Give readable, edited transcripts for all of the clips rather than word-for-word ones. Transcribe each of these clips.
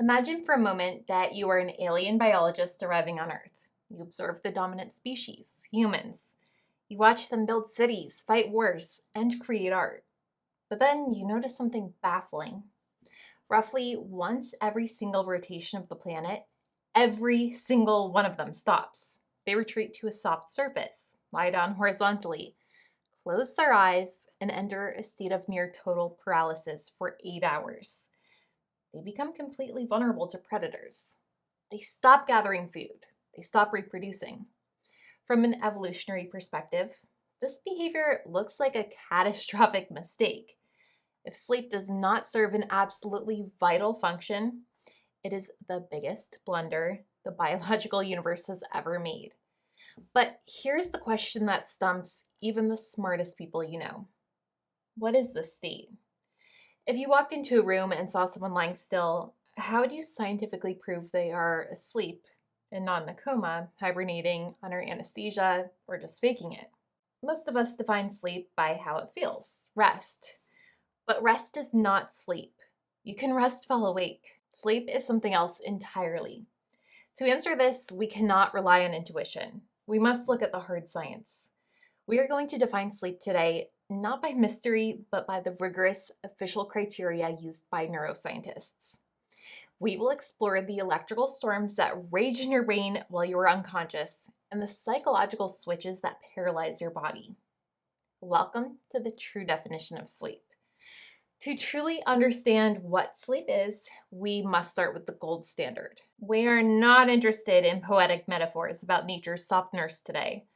Imagine for a moment that you are an alien biologist arriving on Earth. You observe the dominant species, humans. You watch them build cities, fight wars, and create art. But then you notice something baffling. Roughly once every single rotation of the planet, every single one of them stops. They retreat to a soft surface, lie down horizontally, close their eyes, and enter a state of near total paralysis for 8 hours. They become completely vulnerable to predators. They stop gathering food. They stop reproducing. From an evolutionary perspective, this behavior looks like a catastrophic mistake. If sleep does not serve an absolutely vital function, it is the biggest blunder the biological universe has ever made. But here's the question that stumps even the smartest people you know. What is this state? If you walked into a room and saw someone lying still, how would you scientifically prove they are asleep and not in a coma, hibernating, under anesthesia, or just faking it? Most of us define sleep by how it feels, rest. But rest is not sleep. You can rest while awake. Sleep is something else entirely. To answer this, we cannot rely on intuition. We must look at the hard science. We are going to define sleep today not by mystery, but by the rigorous official criteria used by neuroscientists. We will explore the electrical storms that rage in your brain while you are unconscious and the psychological switches that paralyze your body. Welcome to the true definition of sleep. To truly understand what sleep is, we must start with the gold standard. We are not interested in poetic metaphors about nature's soft nurse today.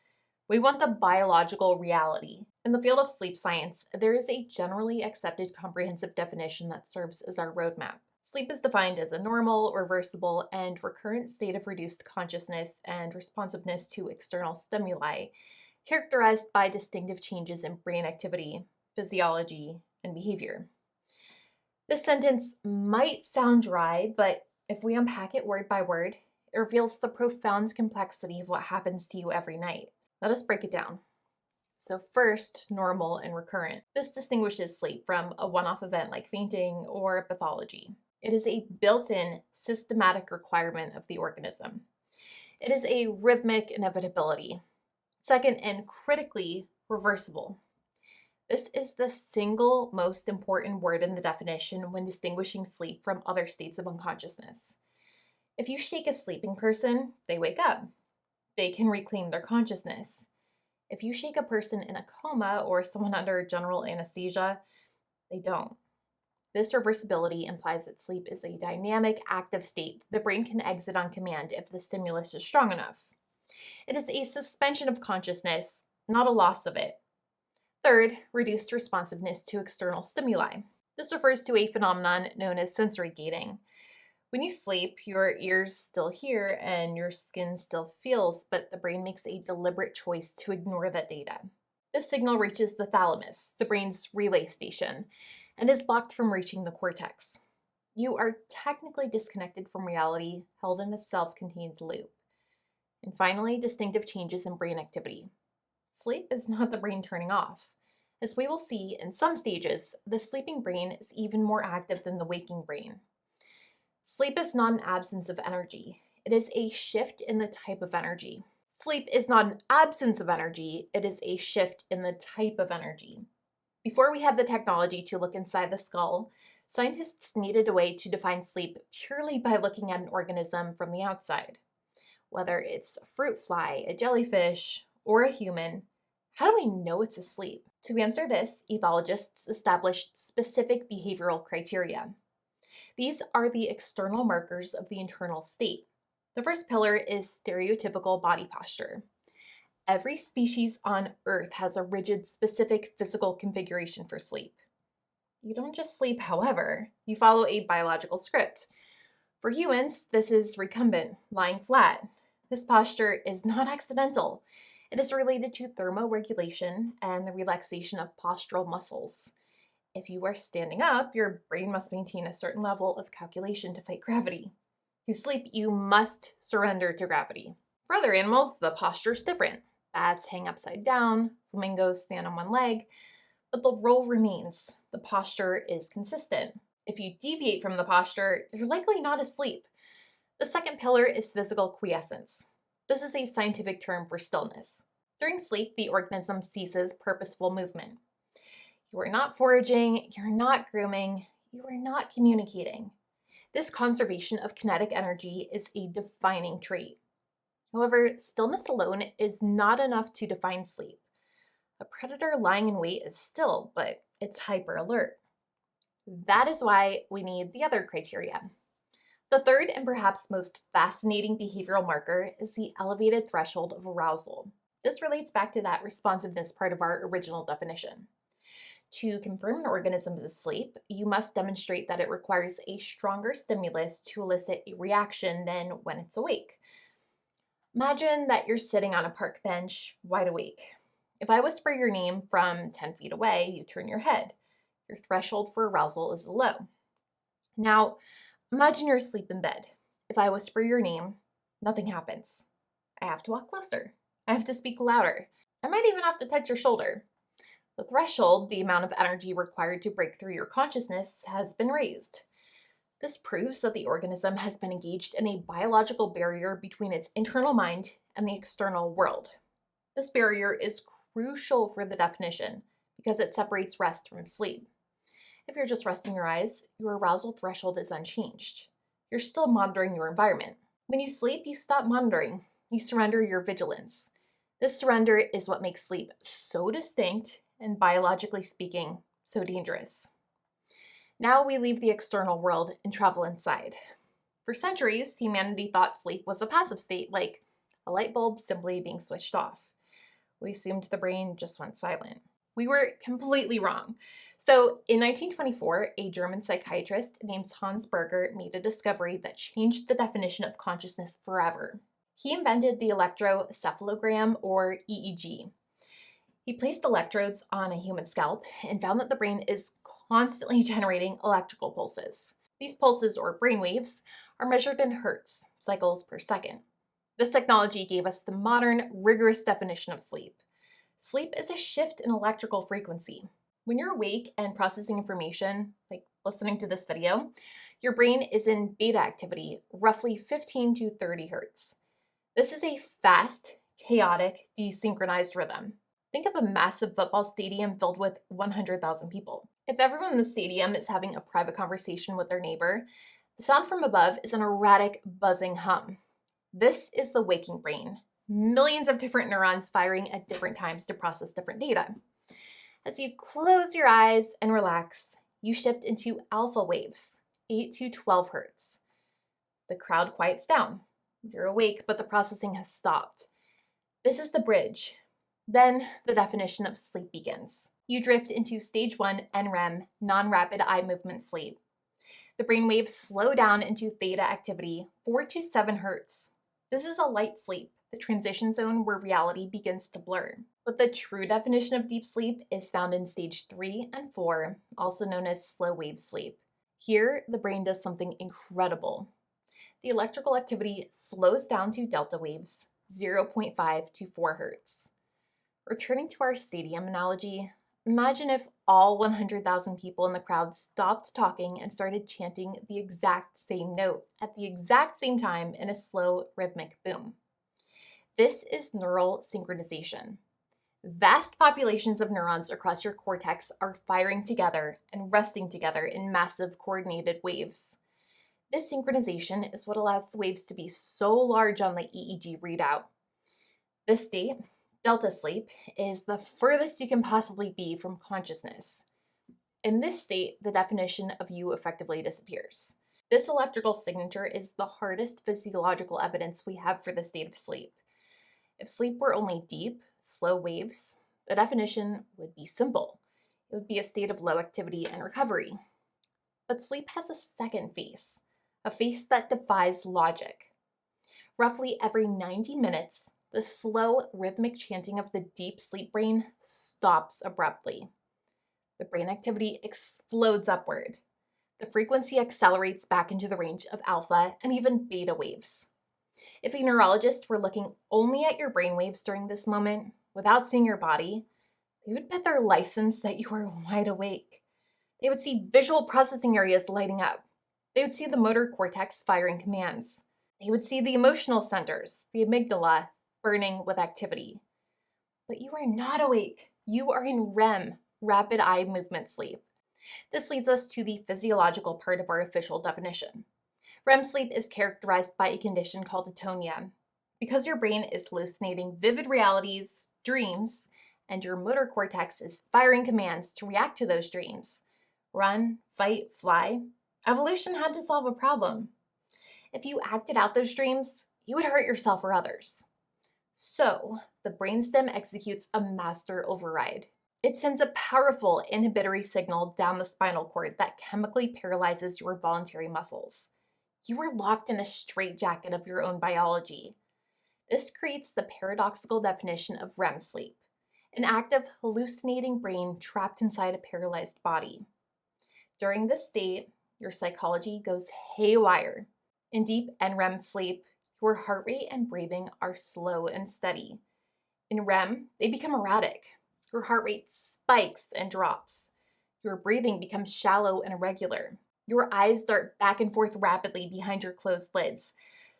We want the biological reality. In the field of sleep science, there is a generally accepted comprehensive definition that serves as our roadmap. Sleep is defined as a normal, reversible, and recurrent state of reduced consciousness and responsiveness to external stimuli, characterized by distinctive changes in brain activity, physiology, and behavior. This sentence might sound dry, but if we unpack it word by word, it reveals the profound complexity of what happens to you every night. Let us break it down. So first, normal and recurrent. This distinguishes sleep from a one-off event like fainting or pathology. It is a built-in systematic requirement of the organism. It is a rhythmic inevitability. Second, and critically, reversible. This is the single most important word in the definition when distinguishing sleep from other states of unconsciousness. If you shake a sleeping person, they wake up. They can reclaim their consciousness. If you shake a person in a coma or someone under general anesthesia, they don't. This reversibility implies that sleep is a dynamic, active state the brain can exit on command if the stimulus is strong enough. It is a suspension of consciousness, not a loss of it. Third, reduced responsiveness to external stimuli. This refers to a phenomenon known as sensory gating. When you sleep, your ears still hear and your skin still feels, but the brain makes a deliberate choice to ignore that data. This signal reaches the thalamus, the brain's relay station, and is blocked from reaching the cortex. You are technically disconnected from reality, held in a self-contained loop. And finally, distinctive changes in brain activity. Sleep is not the brain turning off. As we will see in some stages, the sleeping brain is even more active than the waking brain. Sleep is not an absence of energy. It is a shift in the type of energy. Sleep is not an absence of energy. It is a shift in the type of energy. Before we had the technology to look inside the skull, scientists needed a way to define sleep purely by looking at an organism from the outside. Whether it's a fruit fly, a jellyfish, or a human, how do we know it's asleep? To answer this, ethologists established specific behavioral criteria. These are the external markers of the internal state. The first pillar is stereotypical body posture. Every species on Earth has a rigid, specific physical configuration for sleep. You don't just sleep, however, you follow a biological script. For humans, this is recumbent, lying flat. This posture is not accidental. It is related to thermoregulation and the relaxation of postural muscles. If you are standing up, your brain must maintain a certain level of calculation to fight gravity. To sleep, you must surrender to gravity. For other animals, the posture is different. Bats hang upside down, flamingos stand on one leg, but the role remains. The posture is consistent. If you deviate from the posture, you're likely not asleep. The second pillar is physical quiescence. This is a scientific term for stillness. During sleep, the organism ceases purposeful movement. You are not foraging, you're not grooming, you are not communicating. This conservation of kinetic energy is a defining trait. However, stillness alone is not enough to define sleep. A predator lying in wait is still, but it's hyper alert. That is why we need the other criteria. The third and perhaps most fascinating behavioral marker is the elevated threshold of arousal. This relates back to that responsiveness part of our original definition. To confirm an organism is asleep, you must demonstrate that it requires a stronger stimulus to elicit a reaction than when it's awake. Imagine that you're sitting on a park bench, wide awake. If I whisper your name from 10 feet away, you turn your head. Your threshold for arousal is low. Now, imagine you're asleep in bed. If I whisper your name, nothing happens. I have to walk closer. I have to speak louder. I might even have to touch your shoulder. The threshold, the amount of energy required to break through your consciousness, has been raised. This proves that the organism has been engaged in a biological barrier between its internal mind and the external world. This barrier is crucial for the definition because it separates rest from sleep. If you're just resting your eyes, your arousal threshold is unchanged. You're still monitoring your environment. When you sleep, you stop monitoring. You surrender your vigilance. This surrender is what makes sleep so distinct and, biologically speaking, so dangerous. Now we leave the external world and travel inside. For centuries, humanity thought sleep was a passive state, like a light bulb simply being switched off. We assumed the brain just went silent. We were completely wrong. So in 1924, a German psychiatrist named Hans Berger made a discovery that changed the definition of consciousness forever. He invented the electroencephalogram, or EEG. He placed electrodes on a human scalp and found that the brain is constantly generating electrical pulses. These pulses, or brainwaves, are measured in hertz, cycles per second. This technology gave us the modern, rigorous definition of sleep. Sleep is a shift in electrical frequency. When you're awake and processing information, like listening to this video, your brain is in beta activity, roughly 15 to 30 hertz. This is a fast, chaotic, desynchronized rhythm. Think of a massive football stadium filled with 100,000 people. If everyone in the stadium is having a private conversation with their neighbor, the sound from above is an erratic, buzzing hum. This is the waking brain. Millions of different neurons firing at different times to process different data. As you close your eyes and relax, you shift into alpha waves, 8 to 12 hertz. The crowd quiets down. You're awake, but the processing has stopped. This is the bridge. Then the definition of sleep begins. You drift into stage 1 NREM, non-rapid eye movement sleep. The brainwaves slow down into theta activity, 4 to 7 hertz. This is a light sleep, the transition zone where reality begins to blur. But the true definition of deep sleep is found in stage 3 and 4, also known as slow wave sleep. Here, the brain does something incredible. The electrical activity slows down to delta waves, 0.5 to 4 hertz. Returning to our stadium analogy, imagine if all 100,000 people in the crowd stopped talking and started chanting the exact same note at the exact same time in a slow, rhythmic boom. This is neural synchronization. Vast populations of neurons across your cortex are firing together and resting together in massive coordinated waves. This synchronization is what allows the waves to be so large on the EEG readout. This state, delta sleep, is the furthest you can possibly be from consciousness. In this state, the definition of you effectively disappears. This electrical signature is the hardest physiological evidence we have for the state of sleep. If sleep were only deep, slow waves, the definition would be simple. It would be a state of low activity and recovery. But sleep has a second phase, a phase that defies logic. Roughly every 90 minutes, the slow, rhythmic chanting of the deep sleep brain stops abruptly. The brain activity explodes upward. The frequency accelerates back into the range of alpha and even beta waves. If a neurologist were looking only at your brain waves during this moment, without seeing your body, they would bet their license that you are wide awake. They would see visual processing areas lighting up. They would see the motor cortex firing commands. They would see the emotional centers, the amygdala, burning with activity. But you are not awake. You are in REM, rapid eye movement sleep. This leads us to the physiological part of our official definition. REM sleep is characterized by a condition called atonia. Because your brain is hallucinating vivid realities, dreams, and your motor cortex is firing commands to react to those dreams, run, fight, fly, evolution had to solve a problem. If you acted out those dreams, you would hurt yourself or others. So, the brainstem executes a master override. It sends a powerful inhibitory signal down the spinal cord that chemically paralyzes your voluntary muscles. You are locked in a straitjacket of your own biology. This creates the paradoxical definition of REM sleep, an active, hallucinating brain trapped inside a paralyzed body. During this state, your psychology goes haywire. In deep NREM sleep, your heart rate and breathing are slow and steady. In REM, they become erratic. Your heart rate spikes and drops. Your breathing becomes shallow and irregular. Your eyes dart back and forth rapidly behind your closed lids,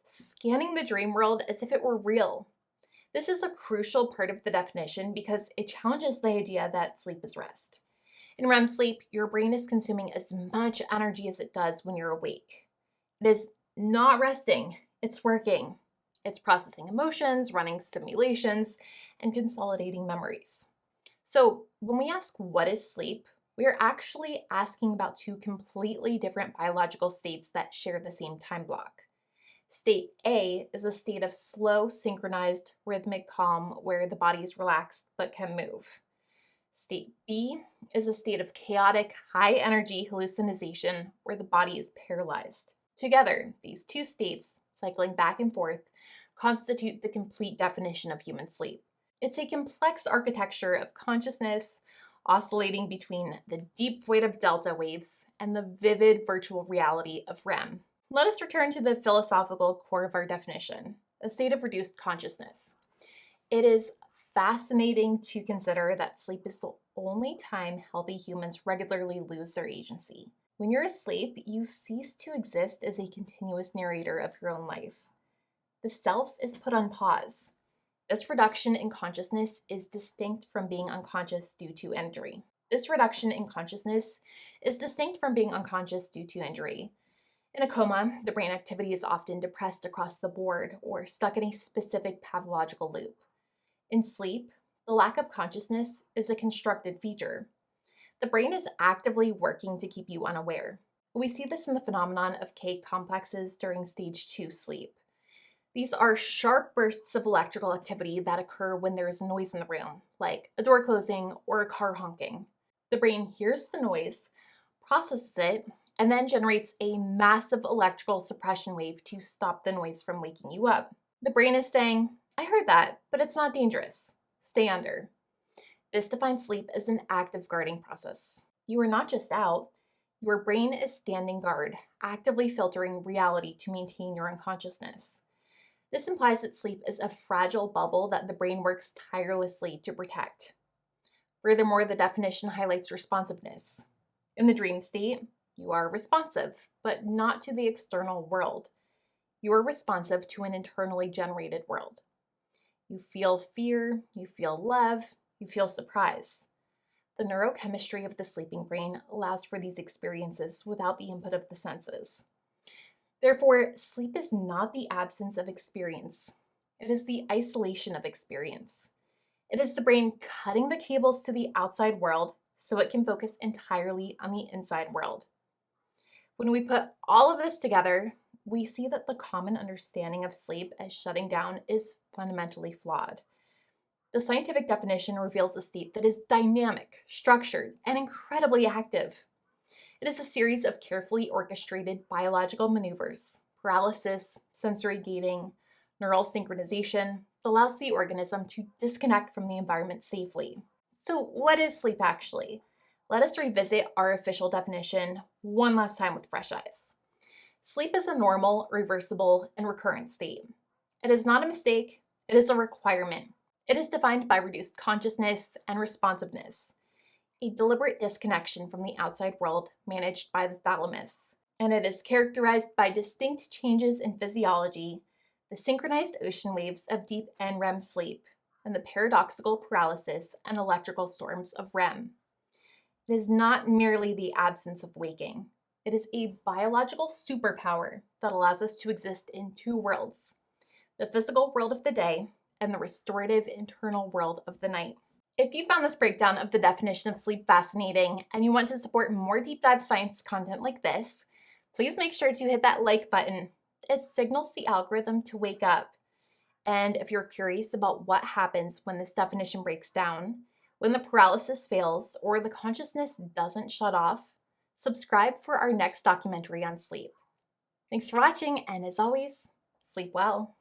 scanning the dream world as if it were real. This is a crucial part of the definition because it challenges the idea that sleep is rest. In REM sleep, your brain is consuming as much energy as it does when you're awake. It is not resting, it's working. It's processing emotions, running simulations, and consolidating memories. So when we ask what is sleep, we are actually asking about two completely different biological states that share the same time block. State A is a state of slow, synchronized, rhythmic calm where the body is relaxed but can move. State B is a state of chaotic, high-energy hallucination where the body is paralyzed. Together, these two states, cycling back and forth, constitute the complete definition of human sleep. It's a complex architecture of consciousness oscillating between the deep void of delta waves and the vivid virtual reality of REM. Let us return to the philosophical core of our definition, a state of reduced consciousness. It is fascinating to consider that sleep is the only time healthy humans regularly lose their agency. When you're asleep, you cease to exist as a continuous narrator of your own life. The self is put on pause. This reduction in consciousness is distinct from being unconscious due to injury. In a coma, the brain activity is often depressed across the board or stuck in a specific pathological loop. In sleep, the lack of consciousness is a constructed feature. The brain is actively working to keep you unaware. We see this in the phenomenon of K complexes during stage 2 sleep. These are sharp bursts of electrical activity that occur when there is noise in the room, like a door closing or a car honking. The brain hears the noise, processes it, and then generates a massive electrical suppression wave to stop the noise from waking you up. The brain is saying, I heard that, but it's not dangerous. Stay under. This defines sleep as an active guarding process. You are not just out, your brain is standing guard, actively filtering reality to maintain your unconsciousness. This implies that sleep is a fragile bubble that the brain works tirelessly to protect. Furthermore, the definition highlights responsiveness. In the dream state, you are responsive, but not to the external world. You are responsive to an internally generated world. You feel fear, you feel love, you feel surprise. The neurochemistry of the sleeping brain allows for these experiences without the input of the senses. Therefore, sleep is not the absence of experience. It is the isolation of experience. It is the brain cutting the cables to the outside world so it can focus entirely on the inside world. When we put all of this together, we see that the common understanding of sleep as shutting down is fundamentally flawed. The scientific definition reveals a state that is dynamic, structured, and incredibly active. It is a series of carefully orchestrated biological maneuvers, paralysis, sensory gating, neural synchronization, that allows the organism to disconnect from the environment safely. So what is sleep actually? Let us revisit our official definition one last time with fresh eyes. Sleep is a normal, reversible, and recurrent state. It is not a mistake, it is a requirement. It is defined by reduced consciousness and responsiveness. a deliberate disconnection from the outside world managed by the thalamus. And it is characterized by distinct changes in physiology, the synchronized ocean waves of deep NREM sleep, and the paradoxical paralysis and electrical storms of REM. It is not merely the absence of waking. It is a biological superpower that allows us to exist in two worlds, the physical world of the day and the restorative internal world of the night. If you found this breakdown of the definition of sleep fascinating and you want to support more deep dive science content like this, please make sure to hit that like button. It signals the algorithm to wake up. And if you're curious about what happens when this definition breaks down, when the paralysis fails or the consciousness doesn't shut off, subscribe for our next documentary on sleep. Thanks for watching, and as always, sleep well.